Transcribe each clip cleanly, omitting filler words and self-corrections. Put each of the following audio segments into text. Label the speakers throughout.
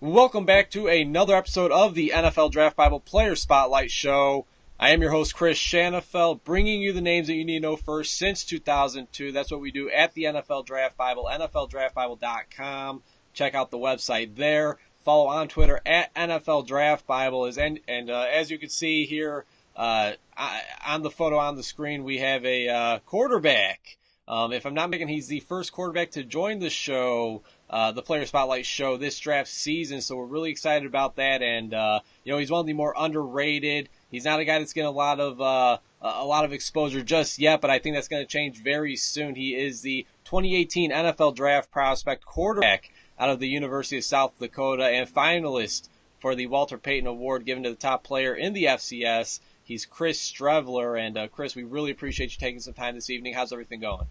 Speaker 1: Welcome back to another episode of the NFL Draft Bible Player Spotlight Show. I am your host, Chris Shanafelt, bringing you the names that you need to know first since 2002. That's what we do at the NFL Draft Bible, NFLDraftBible.com. Check out the website there. Follow on Twitter at NFL Draft Bible. As you can see here on the photo on the screen, we have a quarterback. If I'm not mistaken, he's the first quarterback to join the show, the Player Spotlight Show this draft season. So we're really excited about that. And, he's one of the more underrated. He's not a guy that's getting a lot of exposure just yet, but I think that's going to change very soon. He is the 2018 NFL Draft Prospect quarterback out of the University of South Dakota and finalist for the Walter Payton Award given to the top player in the FCS. He's Chris Streveler. And, Chris, we really appreciate you taking some time this evening. How's everything going?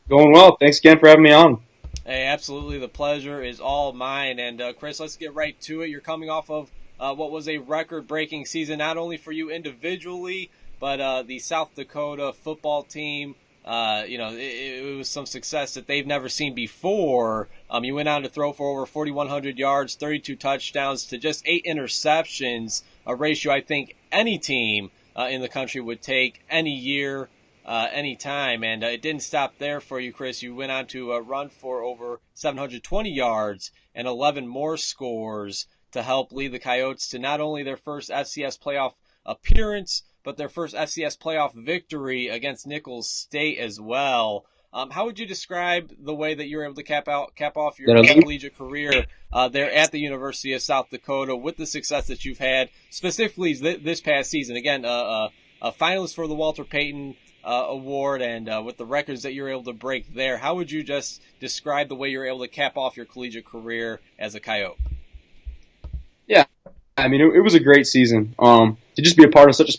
Speaker 2: Going well. Thanks again for having me on.
Speaker 1: Hey, absolutely. The pleasure is all mine. And, Chris, let's get right to it. You're coming off of what was a record-breaking season, not only for you individually, but the South Dakota football team. It was some success that they've never seen before. You went on to throw for over 4,100 yards, 32 touchdowns to just 8 interceptions, a ratio I think any team in the country would take any year, any time. And it didn't stop there for you, Chris. You went on to run for over 720 yards and 11 more scores to help lead the Coyotes to not only their first FCS playoff appearance, but their first FCS playoff victory against Nicholls State as well. How would you describe the way that you were able to cap off your collegiate career there at the University of South Dakota with the success that you've had, specifically this past season? Again, a finalist for the Walter Payton Award, and with the records that you were able to break there, how would you just describe the way you were able to cap off your collegiate career as a Coyote?
Speaker 2: Yeah, I mean, it was a great season. To just be a part of such a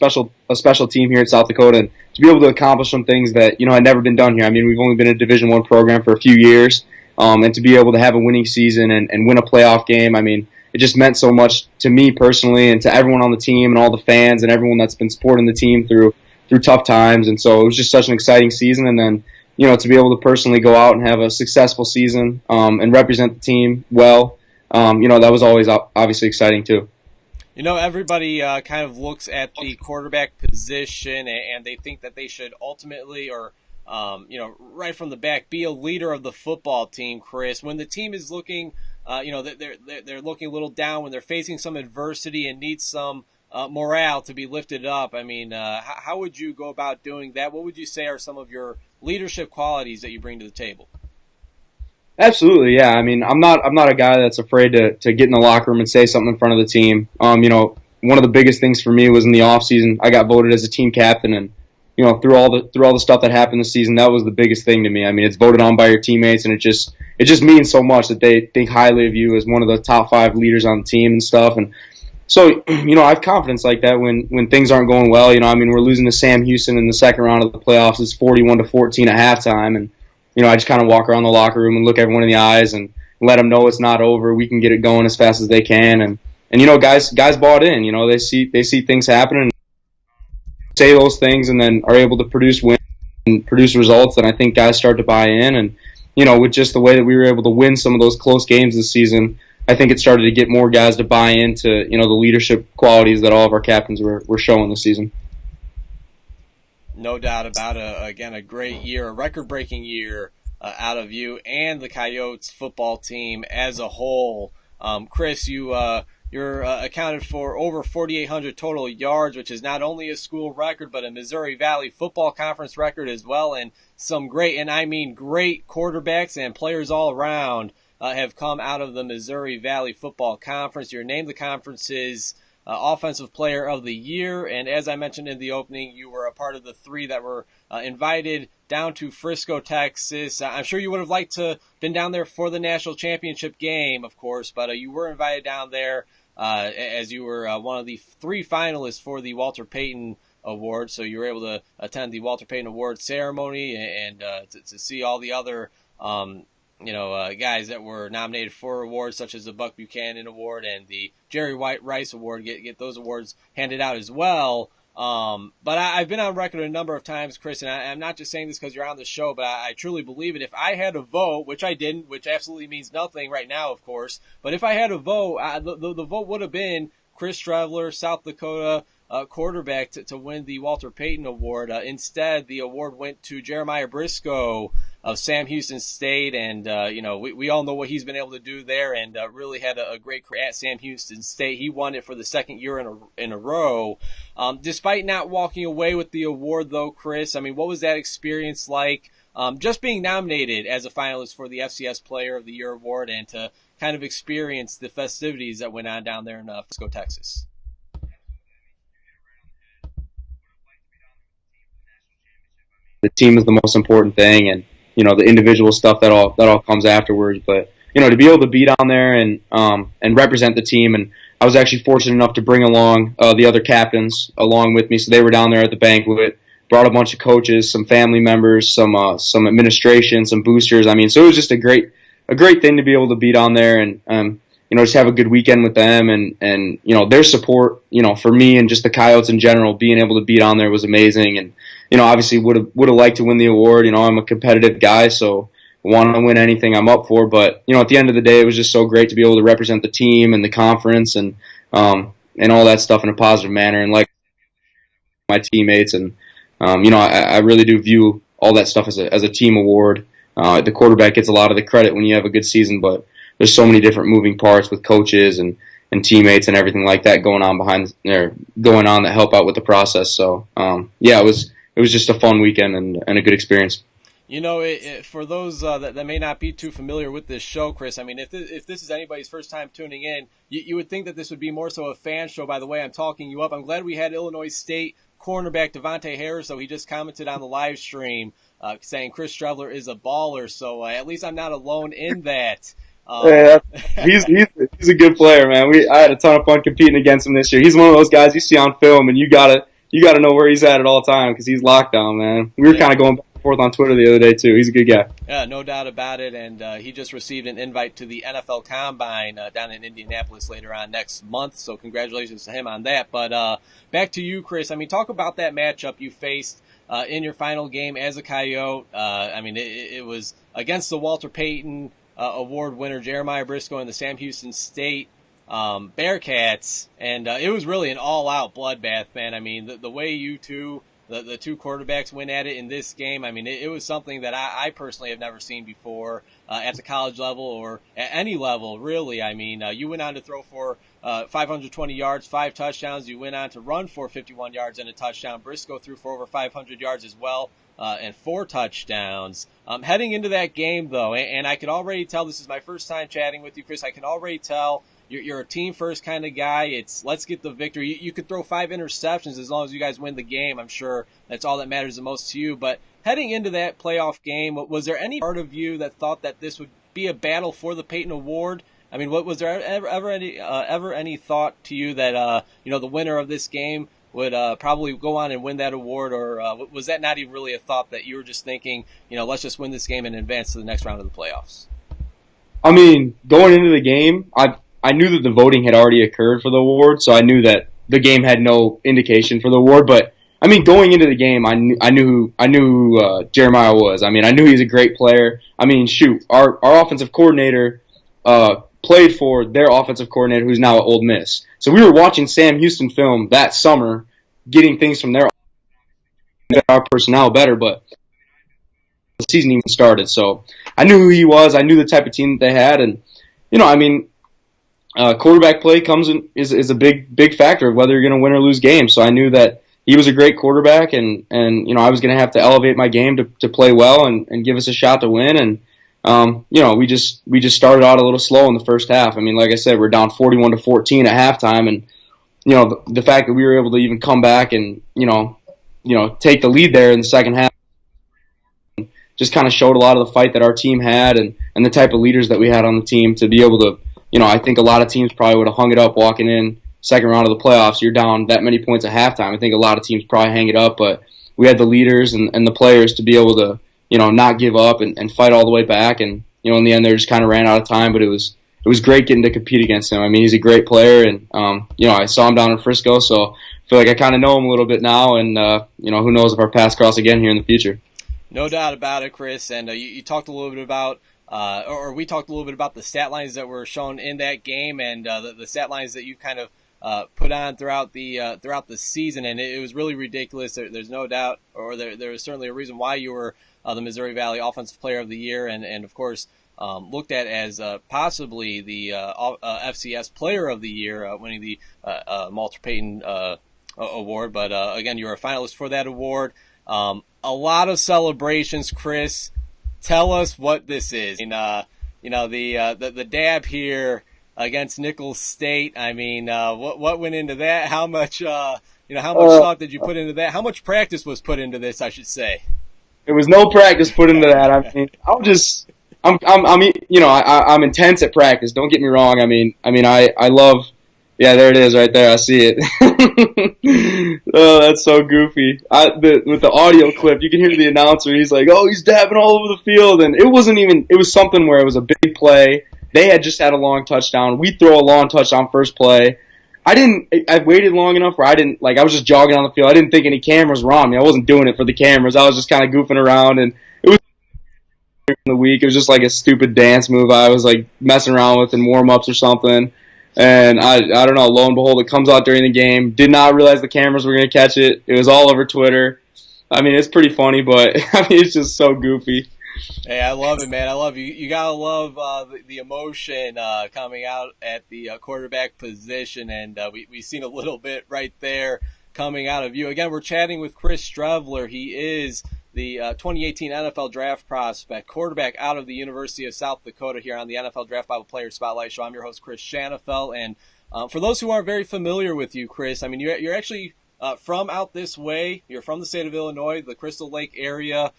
Speaker 2: special team here in South Dakota, and to be able to accomplish some things that had never been done here. I mean, we've only been a Division I program for a few years, and to be able to have a winning season and win a playoff game, I mean, it just meant so much to me personally and to everyone on the team and all the fans and everyone that's been supporting the team through tough times. And so it was just such an exciting season. And then, to be able to personally go out and have a successful season and represent the team well, that was always obviously exciting too.
Speaker 1: Everybody kind of looks at the quarterback position and they think that they should ultimately or, right from the back be a leader of the football team, Chris. When the team is looking, they're looking a little down, when they're facing some adversity and need some morale to be lifted up. I mean, how would you go about doing that? What would you say are some of your leadership qualities that you bring to the table?
Speaker 2: Absolutely, yeah. I mean, I'm not a guy that's afraid to get in the locker room and say something in front of the team. One of the biggest things for me was in the off season, I got voted as a team captain, and through all the stuff that happened this season, that was the biggest thing to me. I mean, it's voted on by your teammates, and it just means so much that they think highly of you as one of the top 5 leaders on the team and stuff. And so, I have confidence like that when things aren't going well. I mean, we're losing to Sam Houston in the second round of the playoffs. It's 41-14 at halftime, and I just kind of walk around the locker room and look everyone in the eyes and let them know it's not over. We can get it going as fast as they can. And guys bought in. They see things happen and say those things and then are able to produce wins and produce results. And I think guys start to buy in. And, with just the way that we were able to win some of those close games this season, I think it started to get more guys to buy into, the leadership qualities that all of our captains were showing this season.
Speaker 1: No doubt about it. Again, a great year, a record-breaking year out of you and the Coyotes football team as a whole. Chris, you're accounted for over 4,800 total yards, which is not only a school record, but a Missouri Valley Football Conference record as well. And some great, and I mean great, quarterbacks and players all around have come out of the Missouri Valley Football Conference. You're named the conference's Offensive Player of the Year, and as I mentioned in the opening, you were a part of the 3 that were invited down to Frisco, Texas. I'm sure you would have liked to been down there for the national championship game, of course, but you were invited down there as you were one of the 3 finalists for the Walter Payton Award, so you were able to attend the Walter Payton Award ceremony and to see all the other guys that were nominated for awards such as the Buck Buchanan Award and the Jerry White Rice Award, get those awards handed out as well. But I've been on record a number of times, Chris, and I'm not just saying this because you're on the show, but I truly believe it. If I had a vote, which I didn't, which absolutely means nothing right now, of course, but if I had a vote, the vote would have been Chris Streveler, South Dakota quarterback, to win the Walter Payton Award. Instead, the award went to Jeremiah Briscoe of Sam Houston State, and we all know what he's been able to do there, and really had a great career at Sam Houston State. He won it for the second year in a row. Despite not walking away with the award, though, Chris, I mean, what was that experience like? Just being nominated as a finalist for the FCS Player of the Year award, and to kind of experience the festivities that went on down there in Frisco, Texas.
Speaker 2: The team is the most important thing, and the individual stuff that all comes afterwards. But to be able to be down there and represent the team, and I was actually fortunate enough to bring along the other captains along with me, so they were down there at the banquet. Brought a bunch of coaches, some family members, some administration, some boosters. I mean, so it was just a great thing to be able to be down there and just have a good weekend with them, and their support for me and just the Coyotes in general. Being able to be down there was amazing, and obviously would have liked to win the award. I'm a competitive guy, so want to win anything I'm up for. But at the end of the day, it was just so great to be able to represent the team and the conference and all that stuff in a positive manner, and like my teammates. And I really do view all that stuff as a team award. The quarterback gets a lot of the credit when you have a good season, but there's so many different moving parts with coaches and teammates and everything like that going on that help out with the process. So it was just a fun weekend and a good experience.
Speaker 1: For those that may not be too familiar with this show, Chris, I mean, if this is anybody's first time tuning in, you would think that this would be more so a fan show. By the way, I'm talking you up. I'm glad we had Illinois State cornerback Devontae Harris, so he just commented on the live stream saying Chris Streveler is a baller. So at least I'm not alone in that.
Speaker 2: He's a good player, man. I had a ton of fun competing against him this year. He's one of those guys you see on film, and you gotta know where he's at all time because he's locked down, man. We were kind of going back and forth on Twitter the other day too. He's a good guy.
Speaker 1: Yeah, no doubt about it. And he just received an invite to the NFL Combine down in Indianapolis later on next month. So congratulations to him on that. But back to you, Chris. I mean, talk about that matchup you faced in your final game as a Coyote. I mean, it was against the Walter Payton Award winner Jeremiah Briscoe and the Sam Houston State Bearcats, and it was really an all-out bloodbath, man. I mean, the way you two, the two quarterbacks went at it in this game, I mean, it was something that I personally have never seen before at the college level or at any level, really. I mean, you went on to throw for 520 yards, 5 touchdowns. You went on to run for 51 yards and a touchdown. Briscoe threw for over 500 yards as well. And 4 touchdowns. Heading into that game, though, and I could already tell, this is my first time chatting with you, Chris, I can already tell you're a team-first kind of guy. It's let's get the victory. You could throw 5 interceptions as long as you guys win the game. I'm sure that's all that matters the most to you. But heading into that playoff game, was there any part of you that thought that this would be a battle for the Payton Award? I mean, was there ever any thought to you that the winner of this game would probably go on and win that award, or was that not even really a thought that you were just thinking, let's just win this game and advance to the next round of the playoffs?
Speaker 2: I mean, going into the game, I knew that the voting had already occurred for the award, so I knew that the game had no indication for the award. But I mean, going into the game, I knew who Jeremiah was. I mean, I knew he's a great player. I mean, shoot, our offensive coordinator played for their offensive coordinator, who's now at Ole Miss. So we were watching Sam Houston film that summer, getting things from their our personnel better, but the season even started. So I knew who he was. I knew the type of team that they had, and I mean, quarterback play is a big factor of whether you're going to win or lose games. So I knew that he was a great quarterback, and I was going to have to elevate my game to play well and give us a shot to win. And we just started out a little slow in the first half. I mean, like I said, we're down 41-14 at halftime, and the fact that we were able to even come back and take the lead there in the second half just kind of showed a lot of the fight that our team had and the type of leaders that we had on the team to be able to. I think a lot of teams probably would have hung it up walking in second round of the playoffs. You're down that many points at halftime. I think a lot of teams probably hang it up, but we had the leaders and the players to be able to not give up and fight all the way back. And, in the end, they just kind of ran out of time, but it was great getting to compete against him. I mean, he's a great player, and, I saw him down in Frisco, so feel like I kind of know him a little bit now, and who knows if our paths cross again here in the future.
Speaker 1: No doubt about it, Chris. And you talked a little bit about, or we talked a little bit about the stat lines that were shown in that game, and the stat lines that you kind of put on throughout the season, and it was really ridiculous. There's no doubt, or there was certainly a reason why you were the Missouri Valley Offensive Player of the Year, and of course looked at as possibly the FCS Player of the Year, winning the Walter Payton award. But again, you were a finalist for that award. A lot of celebrations, Chris. Tell us what this is. And, the dab here against Nicholls State. I mean, what went into that? How much thought did you put into that? How much practice was put into this, I should say?
Speaker 2: There was no practice put into that. I mean, I'm intense at practice. Don't get me wrong. I love. Yeah, there it is right there. I see it. Oh, that's so goofy. With the audio clip, you can hear the announcer. He's like, oh, he's dabbing all over the field. And it was something where it was a big play. They had just had a long touchdown. We throw a long touchdown first play. I waited long enough where I was just jogging on the field. I didn't think any cameras were on me. I wasn't doing it for the cameras. I was just kind of goofing around, and it was in the week. It was just like a stupid dance move I was like messing around with in warm-ups or something. And I don't know, lo and behold, it comes out during the game. Did not realize the cameras were going to catch it. It was all over Twitter. I mean, it's pretty funny, but it's just so goofy.
Speaker 1: Hey, I love it, man. I love you. You gotta love the emotion coming out at the quarterback position, and we've seen a little bit right there coming out of you. Again, we're chatting with Chris Streveler. He is the 2018 NFL Draft Prospect, quarterback out of the University of South Dakota here on the NFL Draft Bible Player Spotlight Show. I'm your host, Chris Shanafelt, and for those who aren't very familiar with you, Chris, I mean, you're actually from out this way. You're from the state of Illinois, the Crystal Lake area.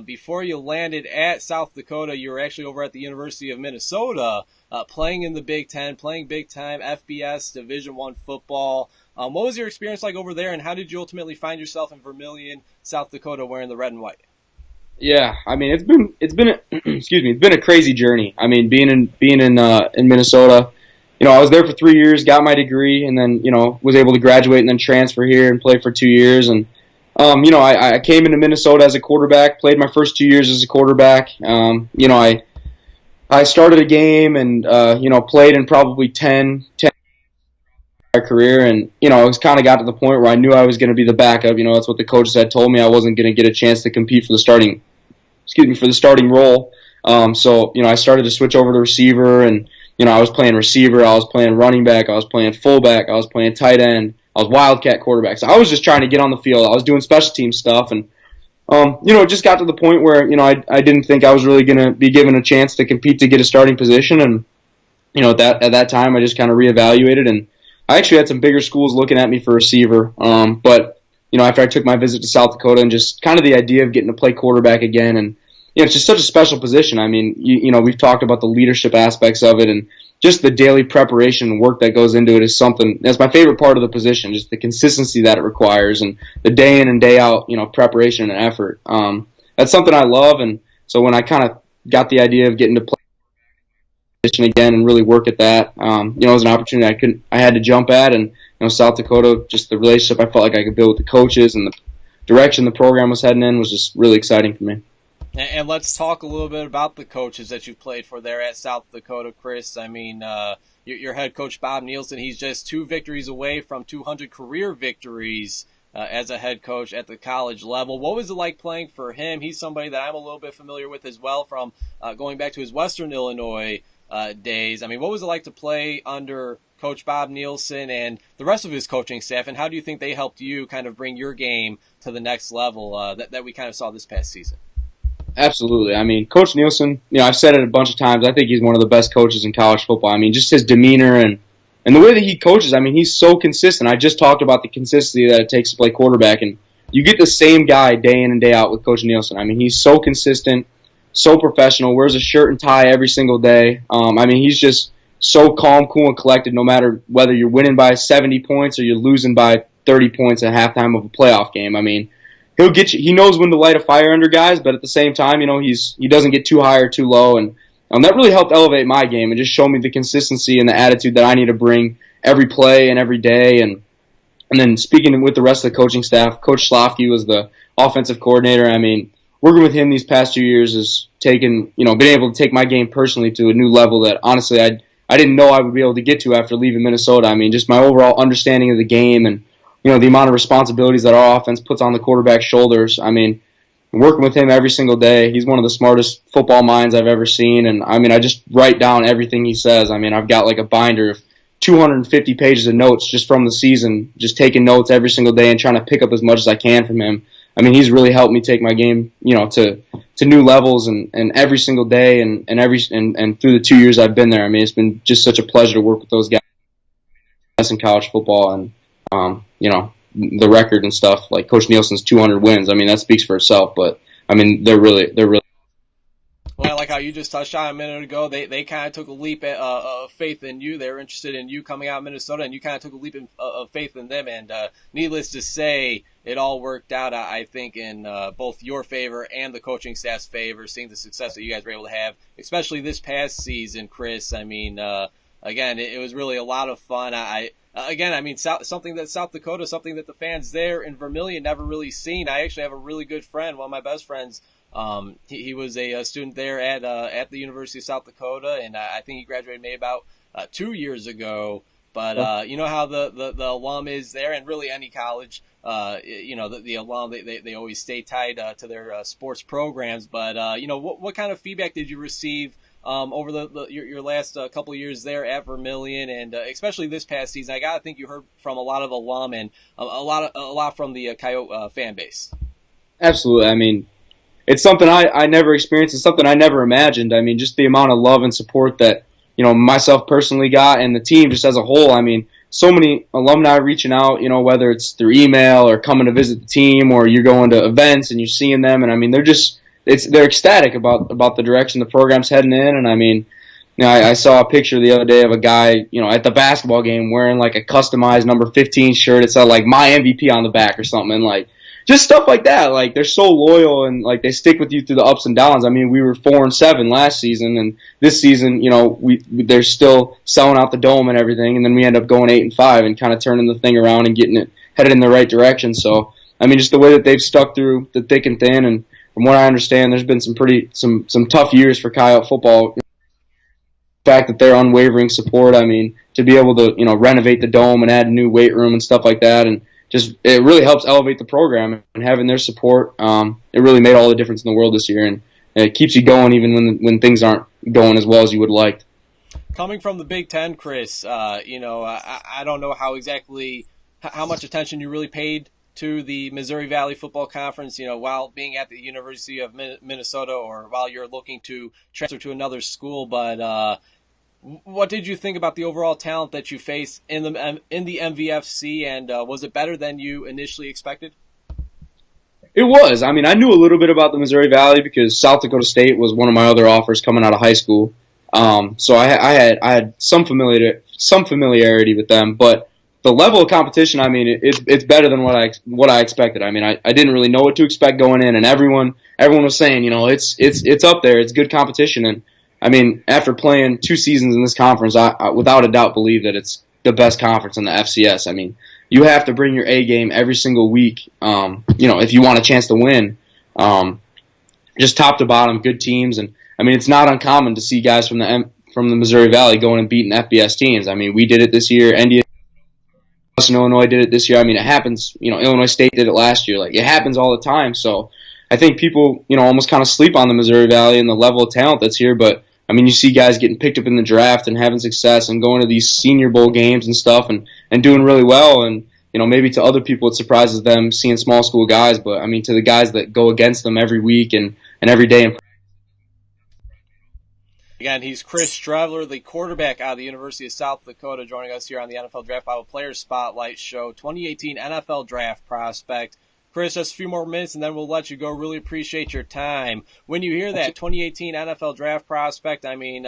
Speaker 1: Before you landed at South Dakota, you were actually over at the University of Minnesota, playing in the Big Ten, playing big-time FBS Division I football. What was your experience like over there, and how did you ultimately find yourself in Vermillion, South Dakota, wearing the red and white?
Speaker 2: Yeah, I mean, it's been a crazy journey. I mean, being in Minnesota, I was there for 3 years, got my degree, and then was able to graduate and then transfer here and play for 2 years. And I came into Minnesota as a quarterback, played my first 2 years as a quarterback. I started a game and played in probably 10 career, and I was kind of got to the point where I knew I was going to be the backup. That's what the coaches had told me. I wasn't going to get a chance to compete for the starting role. So I started to switch over to receiver, and I was playing receiver, I was playing running back, I was playing fullback, I was playing tight end, I was wildcat quarterback. So I was just trying to get on the field. I was doing special team stuff, and it just got to the point where I didn't think I was really going to be given a chance to compete to get a starting position, and at that time I just kind of reevaluated, and I actually had some bigger schools looking at me for receiver, but after I took my visit to South Dakota and just kind of the idea of getting to play quarterback again, and it's just such a special position. I mean, we've talked about the leadership aspects of it, and just the daily preparation and work that goes into it is something that's my favorite part of the position. Just the consistency that it requires, and the day in and day out, preparation and effort. That's something I love, and so when I kind of got the idea of getting to play again and really work at that. It was an opportunity I had to jump at, and South Dakota, just the relationship I felt like I could build with the coaches and the direction the program was heading in was just really exciting for me.
Speaker 1: And let's talk a little bit about the coaches that you've played for there at South Dakota, Chris. I mean, your head coach, Bob Nielsen, he's just 2 victories away from 200 career victories as a head coach at the college level. What was it like playing for him? He's somebody that I'm a little bit familiar with as well from going back to his Western Illinois days. I mean, what was it like to play under Coach Bob Nielsen and the rest of his coaching staff, and how do you think they helped you kind of bring your game to the next level that we kind of saw this past season?
Speaker 2: Absolutely. I mean, Coach Nielsen, I've said it a bunch of times, I think he's one of the best coaches in college football. I mean, just his demeanor and the way that he coaches, I mean, he's so consistent. I just talked about the consistency that it takes to play quarterback, and you get the same guy day in and day out with Coach Nielsen. I mean, he's so consistent, so professional, wears a shirt and tie every single day. I mean, he's just so calm, cool, and collected no matter whether you're winning by 70 points or you're losing by 30 points at halftime of a playoff game. I mean, he'll get you. He knows when to light a fire under guys, but at the same time, he doesn't get too high or too low, and that really helped elevate my game and just show me the consistency and the attitude that I need to bring every play and every day. And And then speaking with the rest of the coaching staff, Coach Slofsky was the offensive coordinator. I mean, working with him these past 2 years has taken, been able to take my game personally to a new level that honestly I didn't know I would be able to get to after leaving Minnesota. I mean, just my overall understanding of the game and, the amount of responsibilities that our offense puts on the quarterback's shoulders. I mean, working with him every single day, he's one of the smartest football minds I've ever seen. And I mean, I just write down everything he says. I mean, I've got like a binder of 250 pages of notes just from the season, just taking notes every single day and trying to pick up as much as I can from him. I mean, he's really helped me take my game, to new levels and every single day and through the 2 years I've been there. I mean, it's been just such a pleasure to work with those guys in college football and, the record and stuff like Coach Nielsen's 200 wins. I mean, that speaks for itself, but I mean, they're really.
Speaker 1: Well, I like how you just touched on a minute ago. They kind of took a leap of faith in you. They were interested in you coming out of Minnesota, and you kind of took a leap of faith in them. And needless to say, it all worked out, I think, in both your favor and the coaching staff's favor, seeing the success that you guys were able to have, especially this past season, Chris. I mean, again, it was really a lot of fun. Something that South Dakota, something that the fans there in Vermilion never really seen. I actually have a really good friend, one of my best friends. He was a student there at the University of South Dakota, and I think he graduated maybe about 2 years ago. But you know how the alum is there, and really any college, the alum they always stay tied to their sports programs. But what kind of feedback did you receive over your last couple of years there at Vermilion, and especially this past season? I gotta think you heard from a lot of alum and a lot from the Coyote fan base.
Speaker 2: Absolutely. I mean, it's something I never experienced. It's something I never imagined. I mean, just the amount of love and support that, myself personally got and the team just as a whole. I mean, so many alumni reaching out, whether it's through email or coming to visit the team or you're going to events and you're seeing them. And I mean, they're ecstatic about the direction the program's heading in. And I mean, I saw a picture the other day of a guy, at the basketball game wearing like a customized number 15 shirt. It said like my MVP on the back or something. And like, just stuff like that. Like, they're so loyal and like they stick with you through the ups and downs. I mean, we were 4-7 last season, and this season, they're still selling out the dome and everything, and then we end up going 8-5 and kind of turning the thing around and getting it headed in the right direction. So, I mean, just the way that they've stuck through the thick and thin, and from what I understand, there's been some tough years for Coyote football. The fact that their unwavering support, I mean, to be able to renovate the dome and add a new weight room and stuff like that, and just it really helps elevate the program, and having their support, it really made all the difference in the world this year, and it keeps you going even when things aren't going as well as you would like.
Speaker 1: Coming from the Big Ten, Chris, I don't know how much attention you really paid to the Missouri Valley Football Conference, while being at the University of Minnesota or while you're looking to transfer to another school, but what did you think about the overall talent that you faced in the MVFC, and was it better than you initially expected?
Speaker 2: It was. I mean, I knew a little bit about the Missouri Valley because South Dakota State was one of my other offers coming out of high school. So I had some familiarity with them, but the level of competition, I mean, it's better than what I expected. I mean, I didn't really know what to expect going in, and everyone was saying, it's up there, it's good competition. And I mean, after playing 2 seasons in this conference, I without a doubt believe that it's the best conference in the FCS. I mean, you have to bring your A game every single week, if you want a chance to win. Just top to bottom, good teams, and I mean, it's not uncommon to see guys from the Missouri Valley going and beating FBS teams. I mean, we did it this year. Illinois did it this year. I mean, it happens. Illinois State did it last year. Like, it happens all the time. So I think people, almost kind of sleep on the Missouri Valley and the level of talent that's here, but I mean, you see guys getting picked up in the draft and having success and going to these Senior Bowl games and stuff and doing really well. And, maybe to other people it surprises them seeing small school guys. But, I mean, to the guys that go against them every week and every day.
Speaker 1: Again, he's Chris Streveler, the quarterback out of the University of South Dakota, joining us here on the NFL Draft Bible Players Spotlight Show, 2018 NFL Draft Prospect. Chris, just a few more minutes, and then we'll let you go. Really appreciate your time. When you hear that 2018 NFL Draft Prospect, I mean,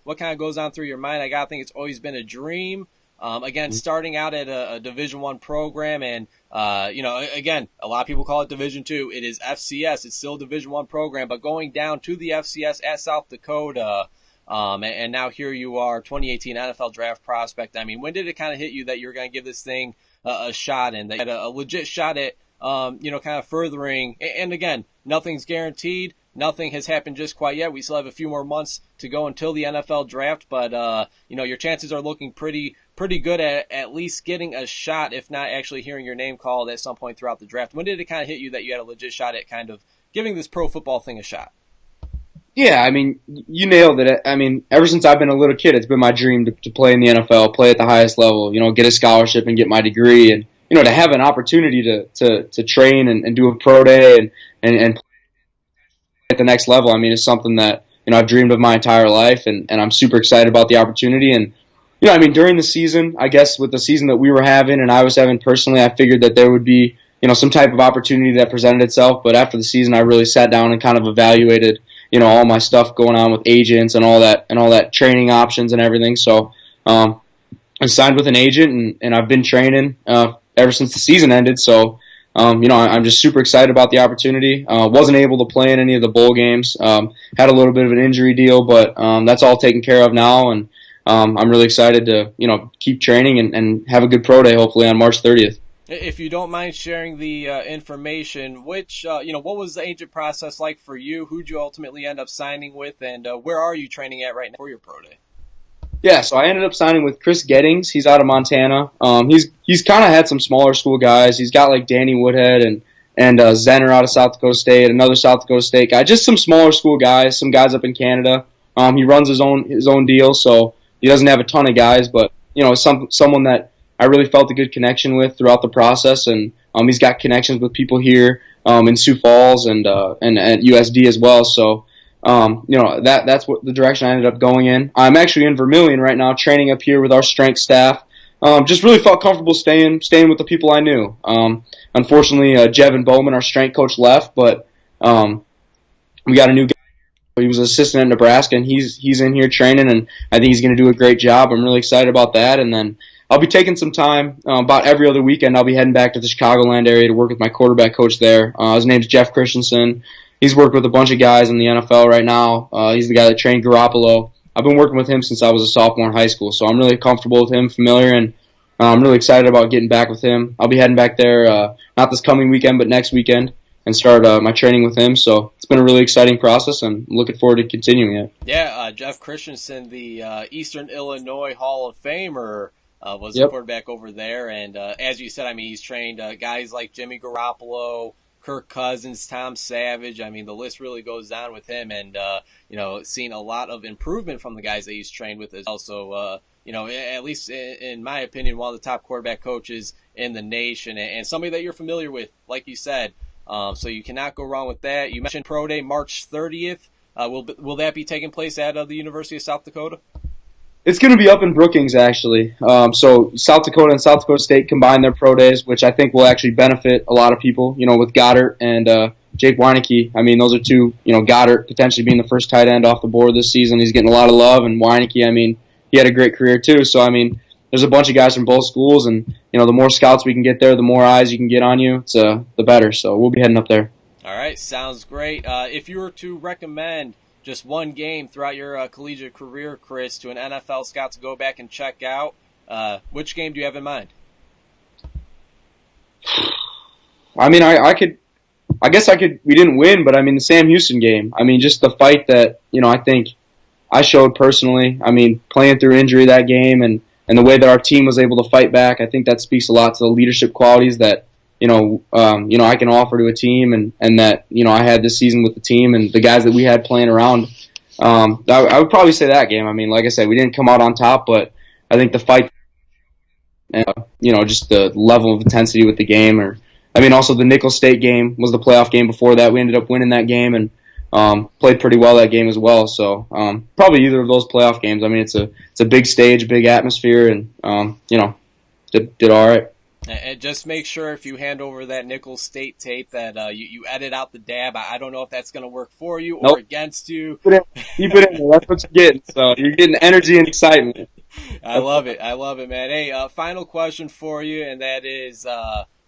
Speaker 1: what kind of goes on through your mind? I got to think it's always been a dream. Again, starting out at a Division I program, and again, a lot of people call it Division II. It is FCS. It's still a Division I program, but going down to the FCS at South Dakota, and now here you are, 2018 NFL Draft Prospect. I mean, when did it kind of hit you that you were going to give this thing a shot in, that you had a legit shot at, kind of furthering. And again, nothing's guaranteed. Nothing has happened just quite yet. We still have a few more months to go until the NFL draft, but your chances are looking pretty good at least getting a shot, if not actually hearing your name called at some point throughout the draft. When did it kind of hit you that you had a legit shot at kind of giving this pro football thing a shot?
Speaker 2: Yeah, I mean, you nailed it. I mean, ever since I've been a little kid, it's been my dream to play in the NFL, play at the highest level, get a scholarship and get my degree, and to have an opportunity to train and do a pro day and play at the next level. I mean, it's something that I've dreamed of my entire life, and I'm super excited about the opportunity. And I mean, during the season, I guess with the season that we were having and I was having personally, I figured that there would be some type of opportunity that presented itself. But after the season, I really sat down and kind of evaluated all my stuff going on with agents and all that training options and everything. So I signed with an agent, and I've been training ever since the season ended. So I'm just super excited about the opportunity. Wasn't able to play in any of the bowl games. Had a little bit of an injury deal, but that's all taken care of now, and I'm really excited to keep training and have a good pro day hopefully on March 30th.
Speaker 1: If you don't mind sharing the information, what was the agent process like for you? Who'd you ultimately end up signing with, and where are you training at right now for your pro day?
Speaker 2: Yeah, so I ended up signing with Chris Gettings. He's out of Montana. He's kind of had some smaller school guys. He's got like Danny Woodhead and Zenner out of South Dakota State, another South Dakota State guy. Just some smaller school guys, some guys up in Canada. He runs his own deal, so he doesn't have a ton of guys, but someone that I really felt a good connection with throughout the process, and he's got connections with people here in Sioux Falls and at USD as well. So that's what the direction I ended up going in. I'm actually in Vermilion right now, training up here with our strength staff. Just really felt comfortable staying with the people I knew. Unfortunately, Jevin Bowman, our strength coach, left, but we got a new guy. He was an assistant at Nebraska, and he's in here training, and I think he's going to do a great job. I'm really excited about that. And then I'll be taking some time, about every other weekend. I'll be heading back to the Chicagoland area to work with my quarterback coach there. His name's Jeff Christensen. He's worked with a bunch of guys in the NFL right now. He's the guy that trained Garoppolo. I've been working with him since I was a sophomore in high school, so I'm really comfortable with him, familiar, and I'm really excited about getting back with him. I'll be heading back there, not this coming weekend, but next weekend, and start my training with him. So it's been a really exciting process, and I'm looking forward to continuing it.
Speaker 1: Yeah, Jeff Christensen, the Eastern Illinois Hall of Famer, was
Speaker 2: Yep.
Speaker 1: the quarterback over there. And as you said, I mean, he's trained guys like Jimmy Garoppolo, Kirk Cousins, Tom Savage. I mean, the list really goes on with him, and seen a lot of improvement from the guys that he's trained with as well. So, at least in my opinion, one of the top quarterback coaches in the nation, and somebody that you're familiar with, like you said. So you cannot go wrong with that. You mentioned Pro Day, March 30th. Will that be taking place at the University of South Dakota?
Speaker 2: It's going to be up in Brookings, actually. So South Dakota and South Dakota State combine their pro days, which I think will actually benefit a lot of people, with Goddard and Jake Weineke. I mean, those are two, Goddard potentially being the first tight end off the board this season. He's getting a lot of love, and Weineke, I mean, he had a great career too. So, I mean, there's a bunch of guys from both schools, and, the more scouts we can get there, the more eyes you can get on you, the better. So we'll be heading up there.
Speaker 1: All right, sounds great. If you were to recommend just one game throughout your collegiate career, Chris, to an NFL scout to go back and check out, which game do you have in mind?
Speaker 2: I mean, I guess we didn't win, but I mean, the Sam Houston game. I mean, just the fight that, I think I showed personally. I mean, playing through injury that game and the way that our team was able to fight back, I think that speaks a lot to the leadership qualities that, I can offer to a team and that, I had this season with the team and the guys that we had playing around. I would probably say that game. I mean, like I said, we didn't come out on top, but I think the fight and, just the level of intensity with the game. Also the Nicholls State game was the playoff game before that. We ended up winning that game and played pretty well that game as well. So probably either of those playoff games. I mean, it's a big stage, big atmosphere, and, did all right.
Speaker 1: And just make sure if you hand over that Nicholls State tape that you edit out the dab. I don't know if that's going to work for you or against you.
Speaker 2: Keep it in there. That's what you're getting. So you're getting energy and excitement.
Speaker 1: I love it, man. Hey, final question for you, and that is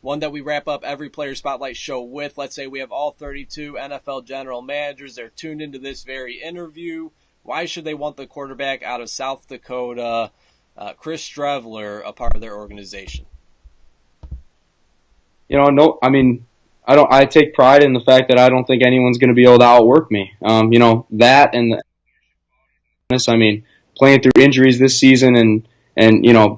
Speaker 1: one that we wrap up every Player Spotlight show with. Let's say we have all 32 NFL general managers. They're tuned into this very interview. Why should they want the quarterback out of South Dakota, Chris Streveler, a part of their organization?
Speaker 2: No, I mean, I take pride in the fact that I don't think anyone's going to be able to outwork me. That and I mean, playing through injuries this season and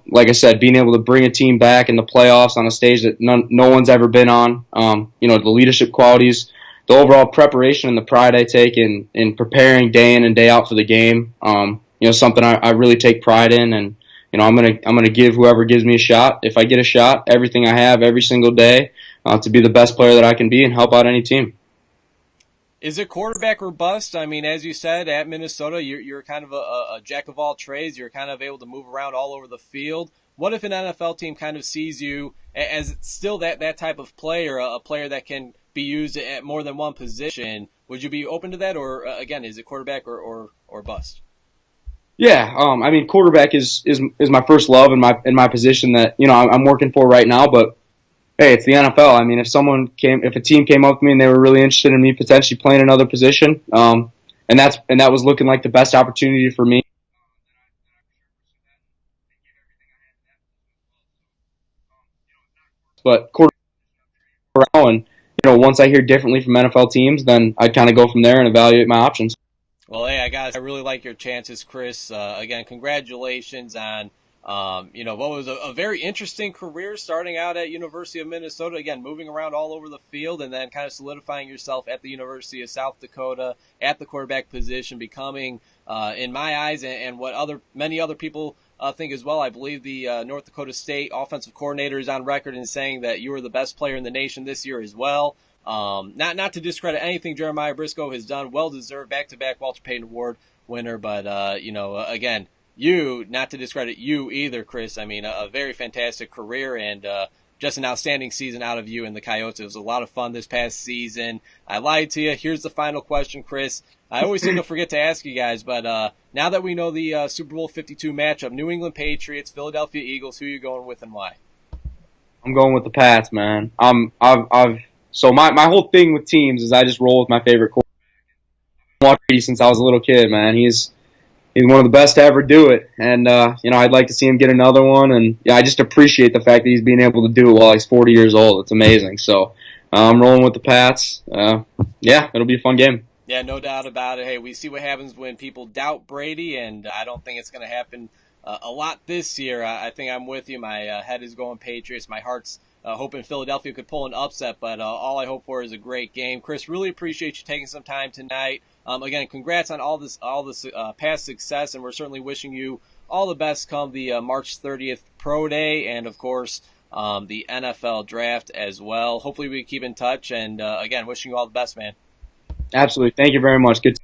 Speaker 2: like I said, being able to bring a team back in the playoffs on a stage that no one's ever been on. The leadership qualities, the overall preparation and the pride I take in preparing day in and day out for the game. Something I really take pride in, and I'm gonna give whoever gives me a shot. If I get a shot, everything I have every single day to be the best player that I can be and help out any team.
Speaker 1: Is it quarterback or bust? I mean, as you said, at Minnesota, you're kind of a jack of all trades. You're kind of able to move around all over the field. What if an NFL team kind of sees you as still that type of player, a player that can be used at more than one position? Would you be open to that, or again, is it quarterback or bust?
Speaker 2: Yeah, I mean, quarterback is my first love in my position that I'm working for right now. But hey, it's the NFL. I mean, if a team came up to me and they were really interested in me potentially playing another position, and that was looking like the best opportunity for me. But quarterback, and once I hear differently from NFL teams, then I'd kind of go from there and evaluate my options.
Speaker 1: Well, hey, I really like your chances, Chris. Again, congratulations on, what was a very interesting career starting out at University of Minnesota. Again, moving around all over the field and then kind of solidifying yourself at the University of South Dakota at the quarterback position, becoming, in my eyes, and what many other people think as well. I believe the North Dakota State offensive coordinator is on record in saying that you were the best player in the nation this year as well. Not to discredit anything Jeremiah Briscoe has done, well deserved back-to-back Walter Payton Award winner, but again, not to discredit you either, Chris. I mean, a very fantastic career and just an outstanding season out of you and the Coyotes. It was a lot of fun this past season. I lied to you. Here's the final question, Chris. I always seem to forget to ask you guys, but now that we know the Super Bowl 52 matchup, New England Patriots, Philadelphia Eagles, who are you going with and why?
Speaker 2: I'm going with the Pats, man. So my whole thing with teams is I just roll with my favorite quarterback. I've watched Brady since I was a little kid, man. He's one of the best to ever do it, and I'd like to see him get another one. And I just appreciate the fact that he's being able to do it while he's 40 years old. It's amazing. So I'm rolling with the Pats. It'll be a fun game.
Speaker 1: Yeah, no doubt about it. Hey, we see what happens when people doubt Brady, and I don't think it's going to happen a lot this year. I think I'm with you. My head is going Patriots. My heart's hoping Philadelphia could pull an upset, but all I hope for is a great game. Chris, really appreciate you taking some time tonight. Again, congrats on all this past success, and we're certainly wishing you all the best come the March 30th Pro Day, and of course the NFL Draft as well. Hopefully we keep in touch, and again, wishing you all the best, man.
Speaker 2: Absolutely. Thank you very much. Good.